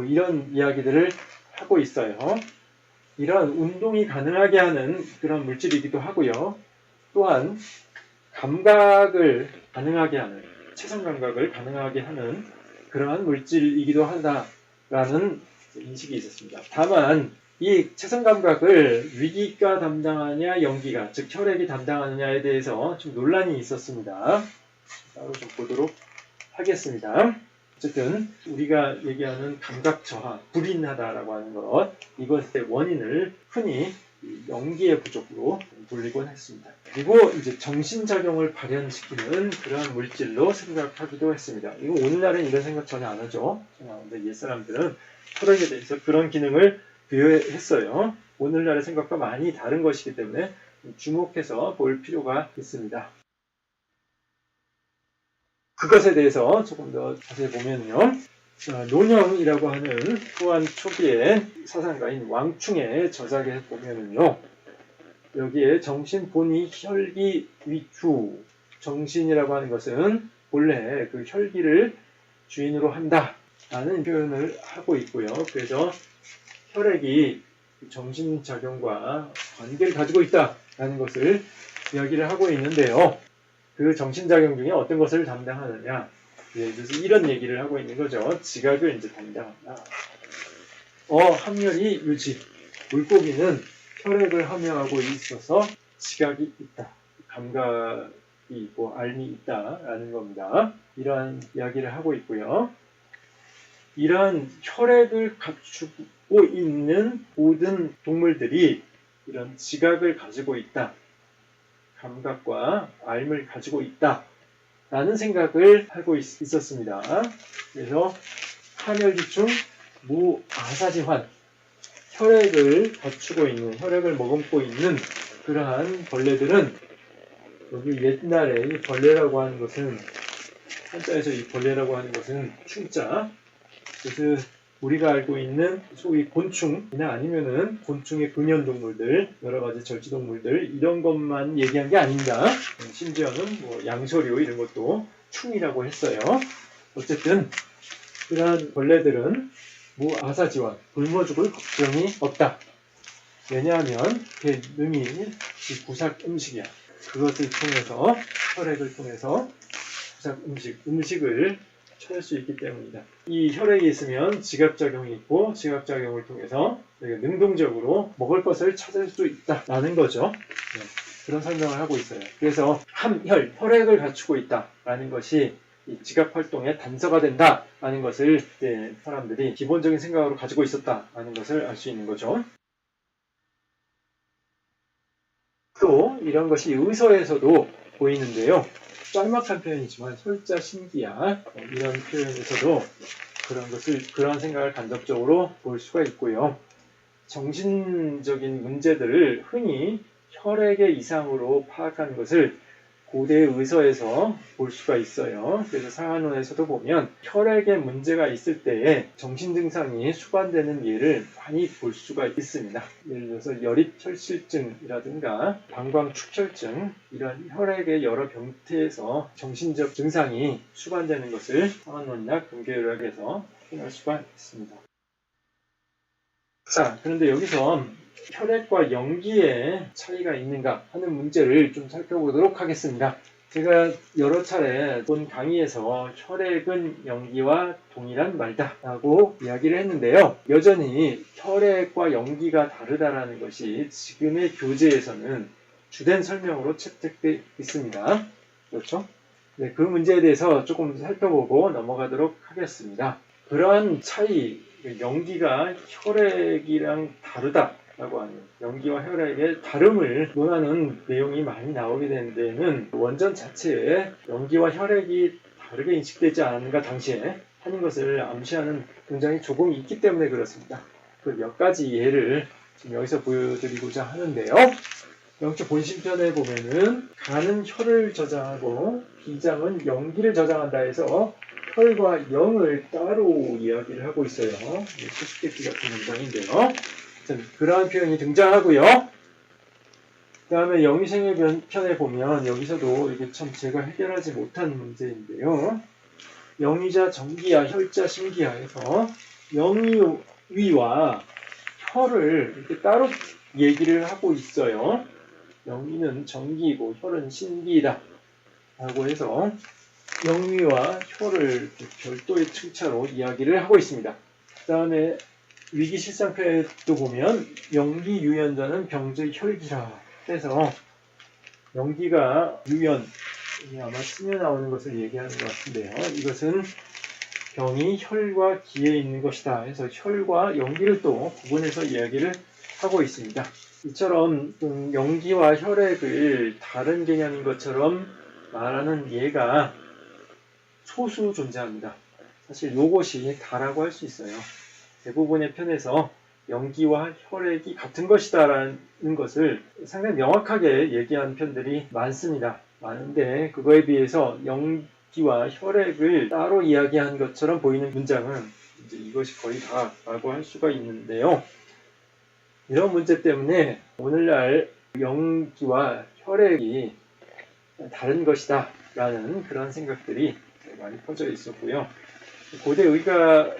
이런 이야기들을 하고 있어요. 이런 운동이 가능하게 하는 그런 물질이기도 하고요. 또한 감각을 가능하게 하는 체성 감각을 가능하게 하는 그러한 물질이기도 한다라는 인식이 있었습니다. 다만 이 체성 감각을 위기가 담당하냐 연기가 즉 혈액이 담당하느냐에 대해서 좀 논란이 있었습니다. 따로 좀 보도록 하겠습니다. 어쨌든 우리가 얘기하는 감각 저하, 불인하다라고 하는 것 이것의 원인을 흔히 연기의 부족으로 돌리곤 했습니다. 그리고 이제 정신작용을 발현시키는 그러한 물질로 생각하기도 했습니다. 이거 오늘날은 이런 생각 전혀 안 하죠. 근데 옛사람들은 혈액에 대해서 그런 기능을 부여했어요. 오늘날의 생각과 많이 다른 것이기 때문에 주목해서 볼 필요가 있습니다. 그것에 대해서 조금 더 자세히 보면요. 논영이라고 하는 후한 초기의 사상가인 왕충의 저작에 보면은요. 여기에 정신 본이 혈기 위주, 정신이라고 하는 것은 본래 그 혈기를 주인으로 한다라는 표현을 하고 있고요. 그래서 혈액이 정신작용과 관계를 가지고 있다라는 것을 이야기를 하고 있는데요. 그 정신작용 중에 어떤 것을 담당하느냐. 그래서 이런 얘기를 하고 있는 거죠. 지각을 이제 담당한다. 함열이 유지. 물고기는 혈액을 함유하고 있어서 지각이 있다. 감각이 있고 알미 있다라는 겁니다. 이러한 이야기를 하고 있고요. 이러한 혈액을 갖추고 있는 모든 동물들이 이런 지각을 가지고 있다. 감각과 알을 가지고 있다. 라는 생각을 하고 있었습니다. 그래서 함열기충 무아사지환, 혈액을 갖추고 있는, 혈액을 머금고 있는 그러한 벌레들은, 여기 옛날에 이 벌레라고 하는 것은, 한자에서 이 벌레라고 하는 것은 충자, 그래서 우리가 알고 있는 소위 곤충이나 아니면은 곤충의 근현동물들, 여러 가지 절지동물들, 이런 것만 얘기한 게 아닙니다. 심지어는 뭐 양서류 이런 것도 충이라고 했어요. 어쨌든 이러한 벌레들은 무아사지와 굶어 죽을 걱정이 없다. 왜냐하면 그게 능히 구삭 음식이야. 그것을 통해서, 혈액을 통해서 구삭 음식을 찾을 수 있기 때문이다. 이 혈액이 있으면 지각작용이 있고, 지각작용을 통해서 능동적으로 먹을 것을 찾을 수 있다라는 거죠. 그런 설명을 하고 있어요. 그래서 혈액을 갖추고 있다라는 것이 이 지각활동의 단서가 된다라는 것을 사람들이 기본적인 생각으로 가지고 있었다라는 것을 알 수 있는 거죠. 또 이런 것이 의서에서도 보이는데요. 짤막한 표현이지만 솔자신기야, 이런 표현에서도 그러한 생각을 간접적으로 볼 수가 있고요. 정신적인 문제들을 흔히 혈액의 이상으로 파악하는 것을 고대 의서에서 볼 수가 있어요. 그래서 상한론에서도 보면 혈액에 문제가 있을 때에 정신 증상이 수반되는 예를 많이 볼 수가 있습니다. 예를 들어서 열입혈실증이라든가 방광축혈증, 이런 혈액의 여러 병태에서 정신적 증상이 수반되는 것을 상한론이나 근계의학에서 확인할 수가 있습니다. 자, 그런데 여기서 혈액과 영기의 차이가 있는가 하는 문제를 좀 살펴보도록 하겠습니다. 제가 여러 차례 본 강의에서 혈액은 영기와 동일한 말다 라고 이야기를 했는데요. 여전히 혈액과 영기가 다르다라는 것이 지금의 교재에서는 주된 설명으로 채택되어 있습니다. 그렇죠? 네, 그 문제에 대해서 조금 살펴보고 넘어가도록 하겠습니다. 그러한 차이, 영기가 혈액이랑 다르다라고 하는, 영기와 혈액의 다름을 논하는 내용이 많이 나오게 된 데는 원전 자체에 영기와 혈액이 다르게 인식되지 않았는가 당시에 하는 것을 암시하는 문장이 조금 있기 때문에 그렇습니다. 그 몇 가지 예를 지금 여기서 보여드리고자 하는데요. 영적 본심편에 보면은 간은 혈을 저장하고 비장은 영기를 저장한다 해서 혈과 영을 따로 이야기를 하고 있어요. 수수께끼 같은 문장인데요. 그러한 표현이 등장하고요. 그 다음에 영의생의 편에 보면 여기서도 이게 참 제가 해결하지 못한 문제인데요. 영의자 정기야, 혈자 신기야 해서 영의위와 혈을 이렇게 따로 얘기를 하고 있어요. 영의는 정기이고 혈은 신기이다 라고 해서 영위와 혈을 별도의 층차로 이야기를 하고 있습니다. 그 다음에 위기실상표에도 보면 영기 유연자는 병의 혈기라 해서 영기가 유연, 아마 스며 나오는 것을 얘기하는 것 같은데요. 이것은 병이 혈과 기에 있는 것이다 해서 혈과 영기를 또 구분해서 이야기를 하고 있습니다. 이처럼 영기와 혈액을 다른 개념인 것처럼 말하는 예가 소수 존재합니다. 사실 이것이 다라고 할 수 있어요. 대부분의 편에서 영기와 혈액이 같은 것이다라는 것을 상당히 명확하게 얘기한 편들이 많습니다. 많은데 그거에 비해서 기와 혈액을 따로 이야기한 것처럼 보이는 문장은 이제 이것이 거의 다라고 할 수가 있는데요. 이런 문제 때문에 오늘날 영기와 혈액이 다른 것이다 라는 그런 생각들이 많이 퍼져 있었고요. 고대 의가들에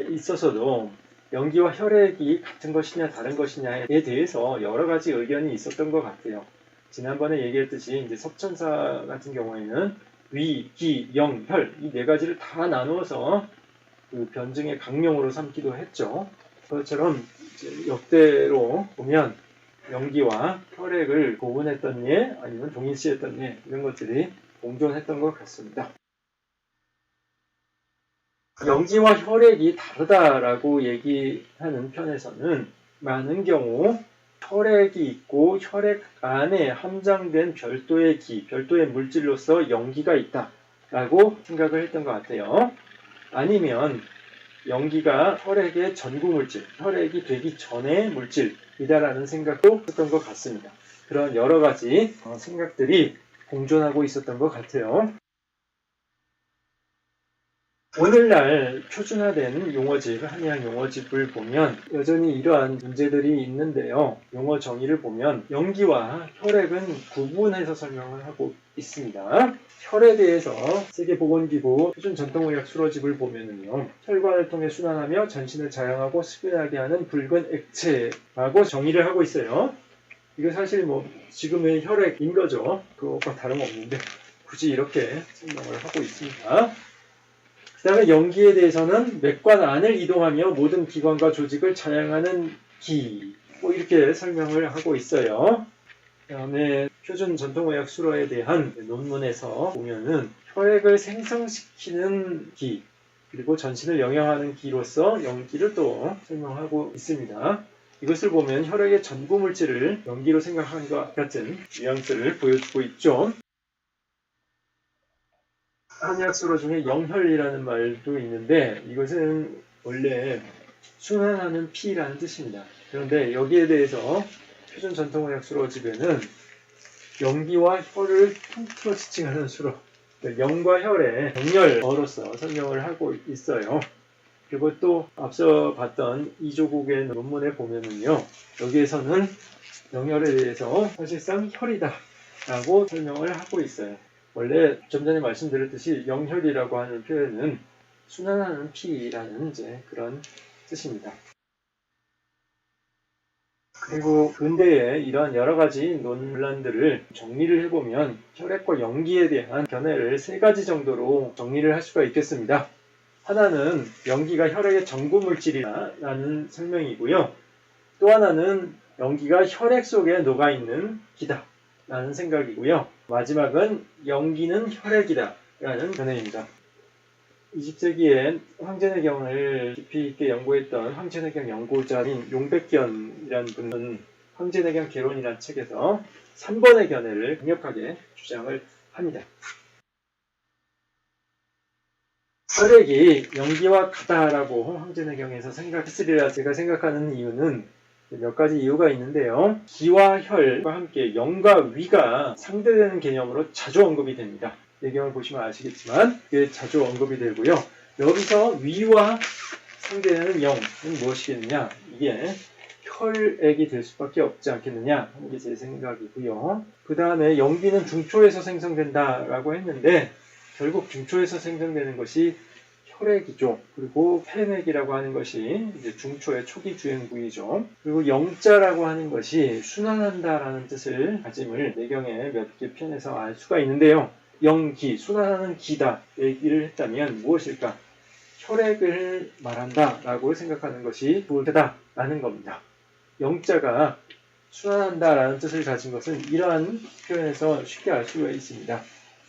있어서도 영기와 혈액이 같은 것이냐 다른 것이냐에 대해서 여러 가지 의견이 있었던 것 같아요. 지난번에 얘기했듯이 이제 석천사 같은 경우에는 위, 기, 영, 혈 이 네 가지를 다 나누어서 그 변증의 강령으로 삼기도 했죠. 그것처럼 이제 역대로 보면 영기와 혈액을 구분했던 예 아니면 동일시했던 예 이런 것들이 공존했던 것 같습니다. 영기와 혈액이 다르다라고 얘기하는 편에서는 많은 경우 혈액이 있고 혈액 안에 함장된 별도의 기, 별도의 물질로서 영기가 있다라고 생각을 했던 것 같아요. 아니면 영기가 혈액의 전구 물질, 혈액이 되기 전의 물질이다라는 생각도 했던 것 같습니다. 그런 여러 가지 생각들이 공존하고 있었던 것 같아요. 오늘날 표준화된 용어집, 한의학 용어집을 보면 여전히 이러한 문제들이 있는데요. 용어 정의를 보면 영기와 혈액은 구분해서 설명을 하고 있습니다. 혈에 대해서 세계보건기구 표준전통의학 수로집을 보면은요. 혈관을 통해 순환하며 전신을 자양하고 수변하게 하는 붉은 액체라고 정의를 하고 있어요. 이거 사실 뭐 지금의 혈액인 거죠. 그것과 다름없는데 굳이 이렇게 설명을 하고 있습니다. 그 다음에 영기에 대해서는 맥관 안을 이동하며 모든 기관과 조직을 자양하는 기, 뭐 이렇게 설명을 하고 있어요. 그 다음에 표준 전통의학 수로에 대한 논문에서 보면은 혈액을 생성시키는 기, 그리고 전신을 영양하는 기로서 영기를 또 설명하고 있습니다. 이것을 보면 혈액의 전구 물질을 영기로 생각하는 것 같은 뉘앙스를 보여주고 있죠. 한의학 수로 중에 영혈이라는 말도 있는데 이것은 원래 순환하는 피라는 뜻입니다. 그런데 여기에 대해서 표준 전통의학 수로집에는 영기와 혈을 통틀어 지칭하는 수로, 영과 혈의 병렬어로서 설명을 하고 있어요. 그리고 또 앞서 봤던 이조국의 논문에 보면은요, 여기에서는 영혈에 대해서 사실상 혈이다 라고 설명을 하고 있어요. 원래 좀 전에 말씀드렸듯이 영혈이라고 하는 표현은 순환하는 피라는 이제 그런 뜻입니다. 그리고 근대에 이러한 여러 가지 논란들을 정리를 해보면 혈액과 영기에 대한 견해를 세 가지 정도로 정리를 할 수가 있겠습니다. 하나는 영기가 혈액의 전구 물질이라는 설명이고요. 또 하나는 영기가 혈액 속에 녹아있는 기다 라는 생각이고요. 마지막은 영기는 혈액이다 라는 견해입니다. 20세기에 황제내경을 깊이 있게 연구했던 황제내경 연구자인 용백견이라는 분은 황제내경 개론이라는 책에서 3번의 견해를 강력하게 주장을 합니다. 혈액이 영기와 같다라고 황제내경에서 생각했으리라 제가 생각하는 이유는 몇 가지 이유가 있는데요. 기와 혈과 함께 영과 위가 상대되는 개념으로 자주 언급이 됩니다. 내경을 보시면 아시겠지만 그게 자주 언급이 되고요. 여기서 위와 상대되는 영은 무엇이겠느냐? 이게 혈액이 될 수밖에 없지 않겠느냐 하는 게 제 생각이고요. 그 다음에 영기는 중초에서 생성된다라고 했는데 결국 중초에서 생성되는 것이 혈액이죠. 그리고 폐맥이라고 하는 것이 이제 중초의 초기 주행 부위죠. 그리고 영자라고 하는 것이 순환한다라는 뜻을 가짐을 내경의 몇 개 편에서 알 수가 있는데요. 영기, 순환하는 기다 얘기를 했다면 무엇일까? 혈액을 말한다라고 생각하는 것이 좋을 테다라는 겁니다. 영자가 순환한다라는 뜻을 가진 것은 이러한 표현에서 쉽게 알 수가 있습니다.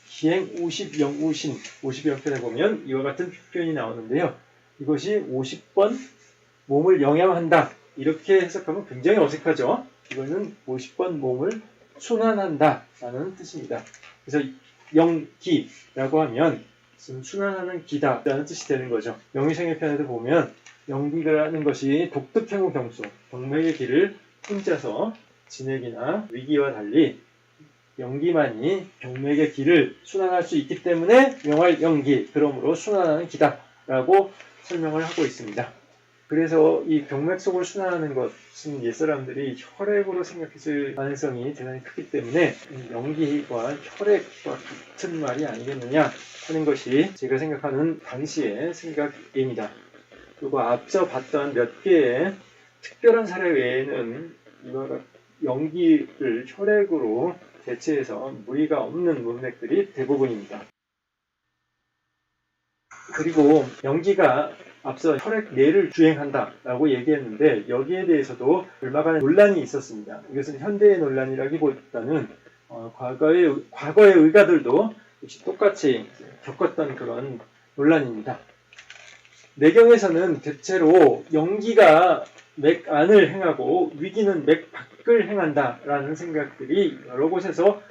기행 50영우신 50영편에 보면 이와 같은 표현이 나오는데요. 이것이 50번 몸을 영양한다. 이렇게 해석하면 굉장히 어색하죠. 이거는 50번 몸을 순환한다 라는 뜻입니다. 그래서 영기라고 하면 순환하는 기다 라는 뜻이 되는 거죠. 영의생애편에도 보면 영기라는 것이 독특행우 경수, 동맥의 기를 혼자서 진액이나 위기와 달리 연기만이 경맥의 길을 순환할 수 있기 때문에 명활연기, 그러므로 순환하는 기다 라고 설명을 하고 있습니다. 그래서 이 경맥 속을 순환하는 것은 옛사람들이 혈액으로 생각했을 가능성이 대단히 크기 때문에 연기와 혈액과 같은 말이 아니겠느냐 하는 것이 제가 생각하는 당시의 생각입니다. 그리고 앞서 봤던 몇 개의 특별한 사례 외에는 이와 연기를 혈액으로 대체해서 무리가 없는 문맥들이 대부분입니다. 그리고 연기가 앞서 혈액내를 주행한다라고 얘기했는데 여기에 대해서도 얼마간의 논란이 있었습니다. 이것은 현대의 논란이라기보다는 과거의 의가들도 역시 똑같이 겪었던 그런 논란입니다. 내경에서는 대체로 연기가 맥 안을 행하고 위기는 맥 밖을 행한다라는 생각들이 여러 곳에서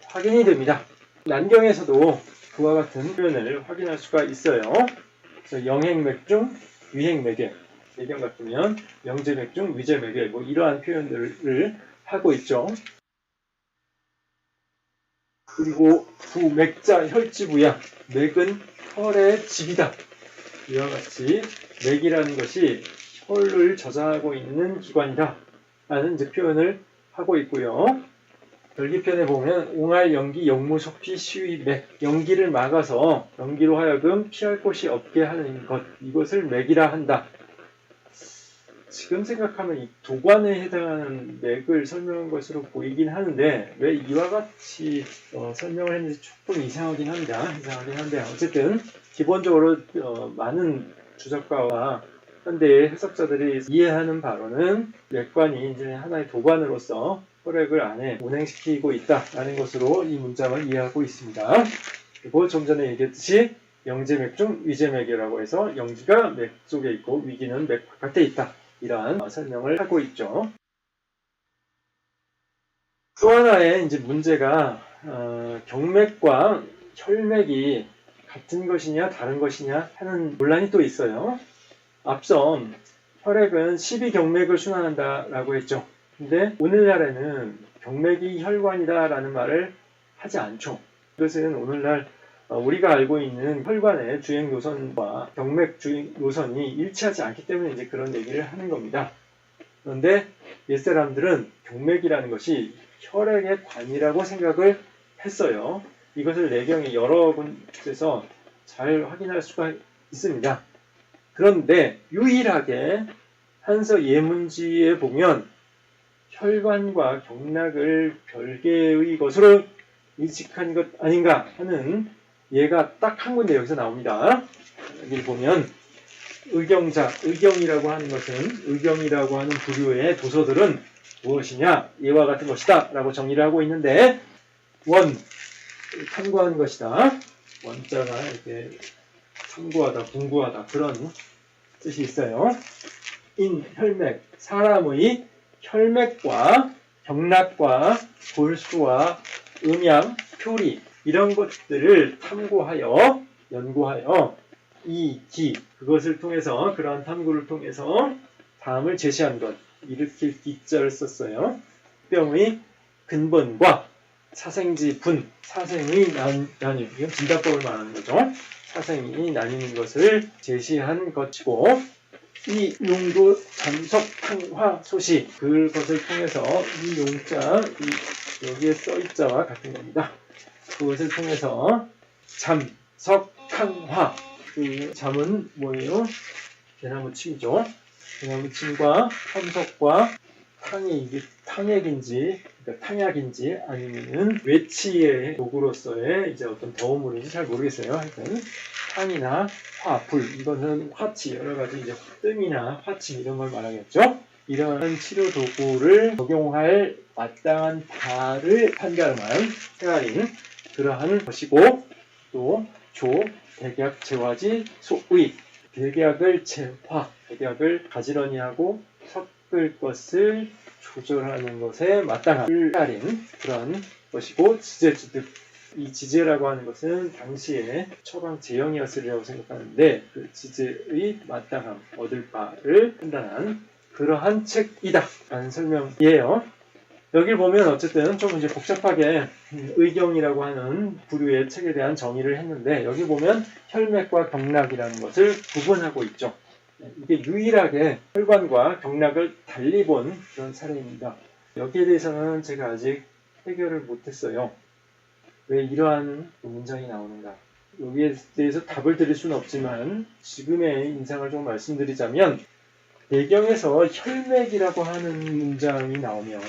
확인이 됩니다. 난경에서도 그와 같은 표현을 확인할 수가 있어요. 그래서 영행맥중, 위행맥에, 내경 같으면 영제맥중, 위제맥에 뭐 이러한 표현들을 하고 있죠. 그리고 부맥자 혈지부야, 맥은 혈의 집이다. 이와 같이 맥이라는 것이 혈을 저장하고 있는 기관이다 라는 이제 표현을 하고 있고요. 절기편에 보면 옹알 연기 역무속피 시위 맥, 연기를 막아서 연기로 하여금 피할 곳이 없게 하는 것, 이것을 맥이라 한다. 지금 생각하면 이 도관에 해당하는 맥을 설명한 것으로 보이긴 하는데 왜 이와 같이 설명을 했는지 조금 이상하긴 한데 어쨌든 기본적으로 많은 주석가와 현대의 해석자들이 이해하는 바로는 맥관이 이제 하나의 도관으로서 혈액을 안에 운행시키고 있다라는 것으로 이 문장을 이해하고 있습니다. 그리고 좀 전에 얘기했듯이 영제맥중 위제맥이라고 해서 영기가 맥 속에 있고 위기는 맥 바깥에 있다. 이러한 설명을 하고 있죠. 또 하나의 이제 문제가 경맥과 혈맥이 같은 것이냐 다른 것이냐 하는 논란이 또 있어요. 앞서 혈액은 12경맥을 순환한다라고 했죠. 근데 오늘날에는 경맥이 혈관이다라는 말을 하지 않죠. 이것은 오늘날 우리가 알고 있는 혈관의 주행 노선과 경맥 주행 노선이 일치하지 않기 때문에 이제 그런 얘기를 하는 겁니다. 그런데 옛사람들은 경맥이라는 것이 혈액의 관이라고 생각을 했어요. 이것을 내경의 여러 곳에서 잘 확인할 수가 있습니다. 그런데 유일하게 한서 예문지에 보면 혈관과 경락을 별개의 것으로 인식한 것 아닌가 하는 예가 딱 한 군데 여기서 나옵니다. 여기 보면 의경이라고 하는 것은 의경이라고 하는 부류의 도서들은 무엇이냐? 이와 같은 것이다 라고 정의를 하고 있는데 원, 탐구하는 것이다. 원자가 이렇게 탐구하다, 공부하다 그런 뜻이 있어요. 인, 혈맥, 사람의 혈맥과 경락과 골수와 음양, 표리 이런 것들을 탐구하여 연구하여 이 기, 그것을 통해서 그러한 탐구를 통해서 다음을 제시한 것, 일으킬 기자를 썼어요. 병의 근본과 사생지 분, 사생의 나뉘, 이건 진단법을 말하는 거죠. 사생이 나뉘는 것을 제시한 것이고 이 용도 잠석 탕화 소시 그것을 통해서 이 용자 여기에 써있자와 같은 겁니다. 그것을 통해서 잠석 탕화 그 잠은 뭐예요? 대나무침이죠. 대나무침과 참석과 탕이 이게 탕액인지 그러니까 탕약인지 아니면은 외치의 도구로서의 이제 어떤 더우물인지 잘 모르겠어요. 하여튼 탕이나 화, 불 이거는 화치 여러 가지 이제 뜸이나 화침 이런 걸 말하겠죠. 이러한 치료 도구를 적용할 마땅한 바를 판가름한 헤아린 그러한 것이고 또 조, 백약, 제화지, 소의 백약을 제화, 백약을 가지런히 하고 섞을 것을 조절하는 것에 마땅한 헤아린 그런 것이고 지제지득 이 지제라고 하는 것은 당시에 처방 제형이었으리라고 생각하는데 그 지제의 마땅함, 얻을 바를 판단한 그러한 책이다 라는 설명이에요. 여기 보면 어쨌든 좀 이제 복잡하게 의경이라고 하는 부류의 책에 대한 정의를 했는데 여기 보면 혈맥과 경락이라는 것을 구분하고 있죠. 이게 유일하게 혈관과 경락을 달리 본 그런 사례입니다. 여기에 대해서는 제가 아직 해결을 못했어요. 왜 이러한 문장이 나오는가? 여기에 대해서 답을 드릴 수는 없지만 지금의 인상을 좀 말씀드리자면 배경에서 혈맥이라고 하는 문장이 나오면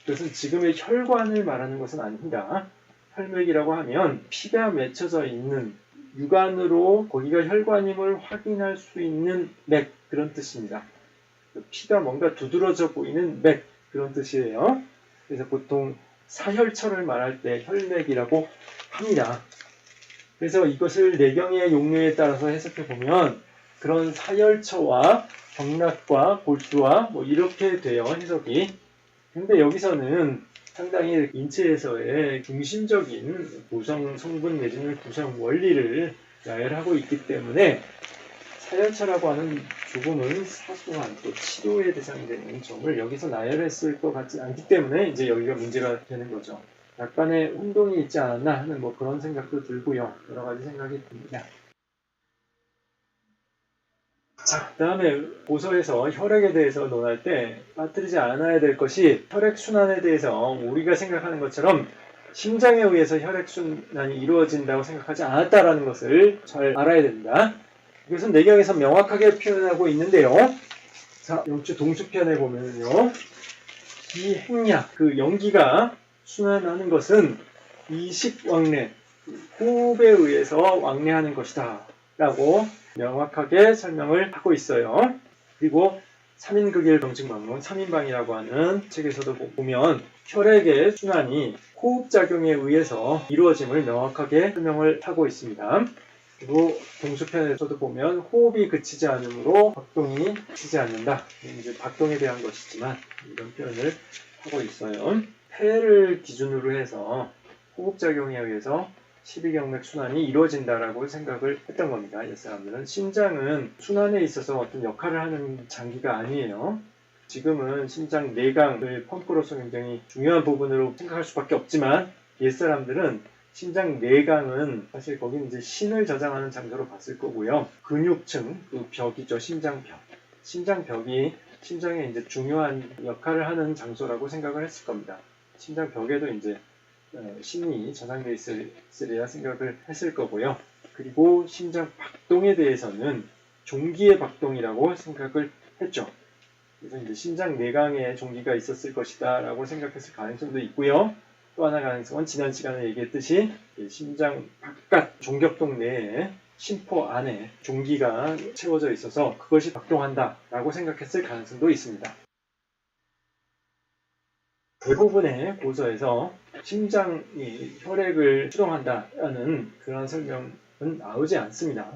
그것은 지금의 혈관을 말하는 것은 아닙니다. 혈맥이라고 하면 피가 맺혀져 있는 육안으로 거기가 혈관임을 확인할 수 있는 맥 그런 뜻입니다. 피가 뭔가 두드러져 보이는 맥 그런 뜻이에요. 그래서 보통 사혈처를 말할 때 혈맥이라고 합니다. 그래서 이것을 내경의 용례에 따라서 해석해 보면 그런 사혈처와 경락과 골수와 뭐 이렇게 돼요 해석이. 근데 여기서는 상당히 인체에서의 중심적인 구성 성분 내지는 구성 원리를 나열하고 있기 때문에 사혈처라고 하는 조금은 사소한 또 치료의 대상이 되는 점을 여기서 나열했을 것 같지 않기 때문에 이제 여기가 문제가 되는 거죠. 약간의 혼동이 있지 않았나 하는 뭐 그런 생각도 들고요. 여러 가지 생각이 듭니다. 자, 그 다음에 고서에서 혈액에 대해서 논할 때 빠뜨리지 않아야 될 것이 혈액순환에 대해서 우리가 생각하는 것처럼 심장에 의해서 혈액순환이 이루어진다고 생각하지 않았다라는 것을 잘 알아야 됩니다. 이것은 내경에서 명확하게 표현하고 있는데요. 자, 영주 동수편에 보면요. 이 행약, 그 연기가 순환하는 것은 이식왕래, 호흡에 의해서 왕래하는 것이다. 라고 명확하게 설명을 하고 있어요. 그리고 3인극일 병증방론, 3인방이라고 하는 책에서도 보면 혈액의 순환이 호흡작용에 의해서 이루어짐을 명확하게 설명을 하고 있습니다. 그리고 동수편에서도 보면 호흡이 그치지 않으므로 박동이 그치지 않는다. 이제 박동에 대한 것이지만 이런 표현을 하고 있어요. 폐를 기준으로 해서 호흡작용에 의해서 십이경맥 순환이 이루어진다라고 생각을 했던 겁니다. 옛사람들은 심장은 순환에 있어서 어떤 역할을 하는 장기가 아니에요. 지금은 심장 내강을 펌프로서 굉장히 중요한 부분으로 생각할 수밖에 없지만 옛사람들은 심장 내강은 사실 거기는 이제 신을 저장하는 장소로 봤을 거고요. 근육층, 그 벽이죠. 심장벽. 심장벽이 심장에 이제 중요한 역할을 하는 장소라고 생각을 했을 겁니다. 심장벽에도 이제 신이 저장되어 있으리라 생각을 했을 거고요. 그리고 심장 박동에 대해서는 종기의 박동이라고 생각을 했죠. 그래서 이제 심장 내강에 종기가 있었을 것이다 라고 생각했을 가능성도 있고요. 또 하나 가능성은 지난 시간에 얘기했듯이 심장 바깥 종격동 내에 심포 안에 종기가 채워져 있어서 그것이 박동한다 라고 생각했을 가능성도 있습니다. 대부분의 고서에서 심장이 혈액을 추동한다라는 그런 설명은 나오지 않습니다.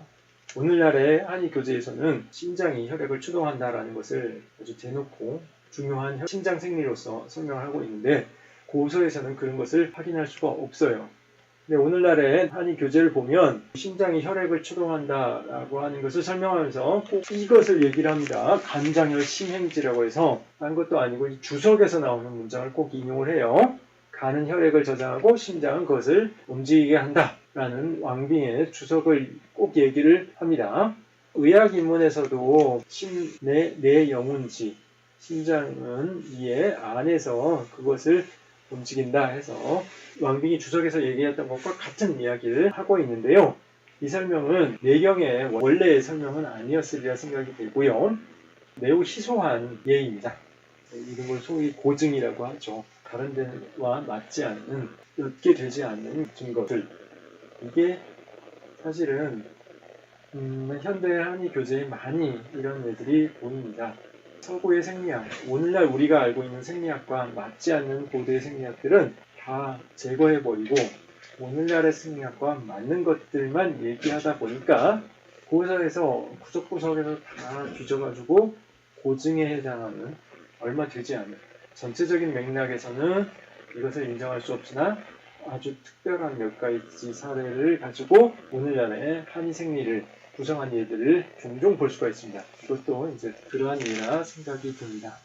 오늘날의 한의 교재에서는 심장이 혈액을 추동한다라는 것을 아주 대놓고 중요한 심장 생리로서 설명을 하고 있는데 고서에서는 그런 것을 확인할 수가 없어요. 근데 오늘날의 한의 교재를 보면 심장이 혈액을 추동한다라고 하는 것을 설명하면서 꼭 이것을 얘기를 합니다. 간장혈 심행지라고 해서 딴 것도 아니고 주석에서 나오는 문장을 꼭 인용을 해요. 간은 혈액을 저장하고 심장은 그것을 움직이게 한다라는 왕빙의 주석을 꼭 얘기를 합니다. 의학인문에서도 내영운지 심장은 이에 안에서 그것을 움직인다 해서 왕빙이 주석에서 얘기했던 것과 같은 이야기를 하고 있는데요. 이 설명은 내경의 원래의 설명은 아니었으리라 생각이 들고요. 매우 희소한 예입니다. 이런 걸 소위 고증이라고 하죠. 다른 데와 맞지 않는, 옅게 되지 않는 증거들. 이게 사실은 현대 한의 교재에 많이 이런 애들이 보입니다. 서구의 생리학, 오늘날 우리가 알고 있는 생리학과 맞지 않는 고대의 생리학들은 다 제거해버리고 오늘날의 생리학과 맞는 것들만 얘기하다 보니까 고서에서 구석구석에서 다 뒤져가지고 고증에 해당하는 얼마 되지 않은 전체적인 맥락에서는 이것을 인정할 수 없으나 아주 특별한 몇 가지 사례를 가지고 오늘날의 한의 생리를 구성한 예들을 종종 볼 수가 있습니다. 이것도 이제 그러한 예라 생각이 듭니다.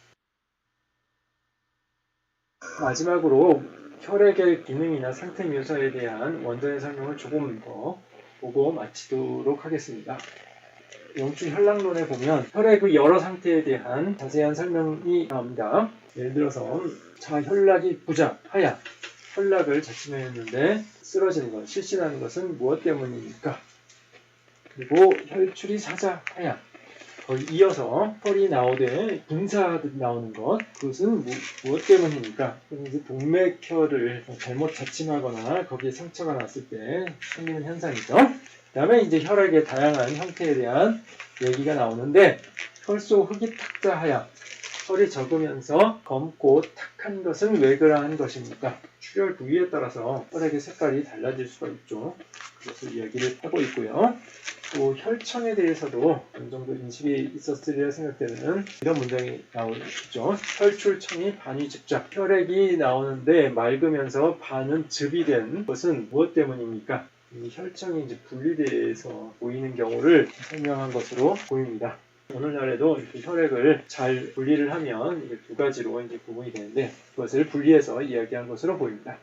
마지막으로 혈액의 기능이나 상태 묘사에 대한 원전의 설명을 조금 더 보고 마치도록 하겠습니다. 영출 혈락론에 보면 혈액의 여러 상태에 대한 자세한 설명이 나옵니다. 예를 들어서 자, 혈락이 부작, 하약, 혈락을 자칫했는데 쓰러지는 것, 실신하는 것은 무엇 때문입니까? 그리고 혈출이 사자, 하약, 거의 이어서 혈이 나오되 분사하듯 나오는 것, 그것은 무엇 때문입니까? 이제 동맥혈을 잘못 자침하거나 거기에 상처가 났을 때 생기는 현상이죠. 그 다음에 이제 혈액의 다양한 형태에 대한 얘기가 나오는데, 혈소 흑이 탁자 하약, 혈이 적으면서 검고 탁한 것은 왜 그러한 것입니까? 출혈 부위에 따라서 혈액의 색깔이 달라질 수가 있죠. 그것을 이야기를 하고 있고요. 또 혈청에 대해서도 어느 정도 인식이 있었으리라 생각되는 이런 문장이 나오죠. 혈출청이 반이 즙작, 혈액이 나오는데 맑으면서 반은 즙이 된 것은 무엇 때문입니까? 이 혈청이 이제 분리돼서 보이는 경우를 설명한 것으로 보입니다. 오늘날에도 이렇게 혈액을 잘 분리를 하면 이게 두 가지로 이제 구분이 되는데, 그것을 분리해서 이야기한 것으로 보입니다.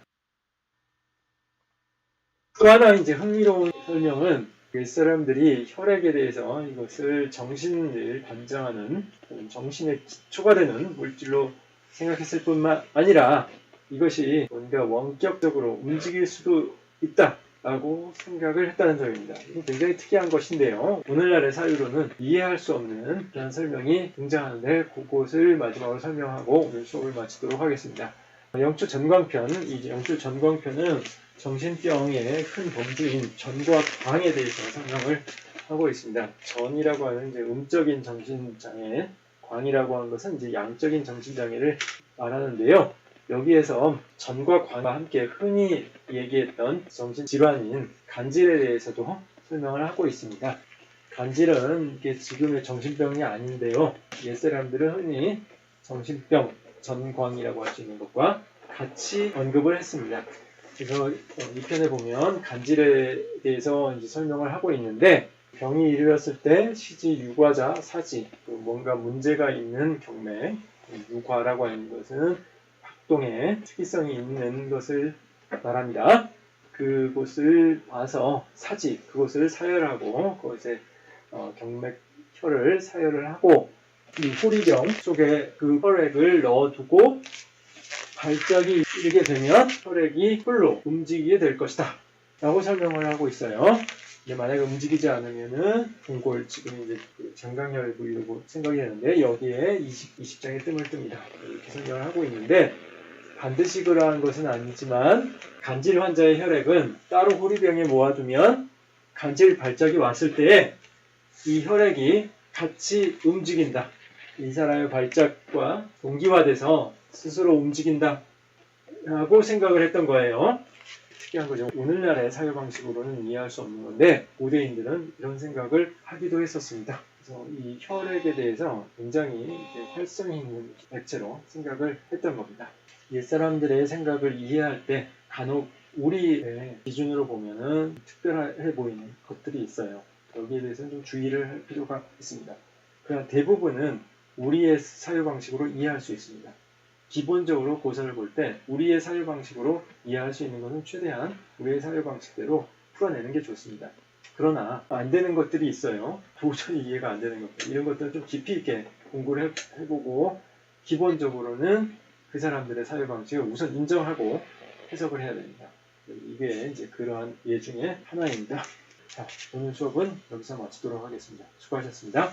또 하나 이제 흥미로운 설명은 옛사람들이 혈액에 대해서 이것을 정신을 관장하는 정신의 기초가 되는 물질로 생각했을 뿐만 아니라 이것이 뭔가 원격적으로 움직일 수도 있다 라고 생각을 했다는 점입니다. 이게 굉장히 특이한 것인데요. 오늘날의 사유로는 이해할 수 없는 그런 설명이 등장하는데, 그것을 마지막으로 설명하고 오늘 수업을 마치도록 하겠습니다. 영출 전광편, 이 영출 전광편은 정신병의 큰 범주인 전과 광에 대해서 설명을 하고 있습니다. 전이라고 하는 이제 음적인 정신장애, 광이라고 하는 것은 이제 양적인 정신장애를 말하는데요. 여기에서 전과 광과 함께 흔히 얘기했던 정신질환인 간질에 대해서도 설명을 하고 있습니다. 간질은 이게 지금의 정신병이 아닌데요. 옛사람들은 흔히 정신병, 전광이라고 할 수 있는 것과 같이 언급을 했습니다. 그래서 이 편에 보면 간질에 대해서 이제 설명을 하고 있는데, 병이 이르렀을 때 시지, 유과자, 사지, 뭔가 문제가 있는 경맥, 유과라고 하는 것은 박동에 특이성이 있는 것을 말합니다. 그곳을 봐서 사지, 그곳을 사열하고 그것에 경맥혈을 사열을 하고 이 호리병 속에 그 혈액을 넣어두고 발작이 이르게 되면 혈액이 뿔로 움직이게 될 것이다 라고 설명을 하고 있어요. 근데 만약에 움직이지 않으면은 궁골, 지금 이제 장강혈 부위로 생각이 되는데, 여기에 20장의 뜸을 뜹니다. 이렇게 설명을 하고 있는데, 반드시 그러한 것은 아니지만 간질 환자의 혈액은 따로 호리병에 모아두면 간질 발작이 왔을 때에 이 혈액이 같이 움직인다. 이 사람의 발작과 동기화돼서 스스로 움직인다 라고 생각을 했던 거예요. 특이한 거죠. 오늘날의 사유 방식으로는 이해할 수 없는 건데, 고대인들은 이런 생각을 하기도 했었습니다. 그래서 이 혈액에 대해서 굉장히 활성이 있는 액체로 생각을 했던 겁니다. 옛사람들의 생각을 이해할 때 간혹 우리의 기준으로 보면은 특별해 보이는 것들이 있어요. 여기에 대해서는 좀 주의를 할 필요가 있습니다. 그러나 대부분은 우리의 사유 방식으로 이해할 수 있습니다. 기본적으로 고사를 볼 때 우리의 사유 방식으로 이해할 수 있는 것은 최대한 우리의 사유 방식대로 풀어내는 게 좋습니다. 그러나 안 되는 것들이 있어요. 도저히 이해가 안 되는 것들. 이런 것들은 좀 깊이 있게 공부를 해보고, 기본적으로는 그 사람들의 사유 방식을 우선 인정하고 해석을 해야 됩니다. 이게 이제 그러한 예 중에 하나입니다. 자, 오늘 수업은 여기서 마치도록 하겠습니다. 수고하셨습니다.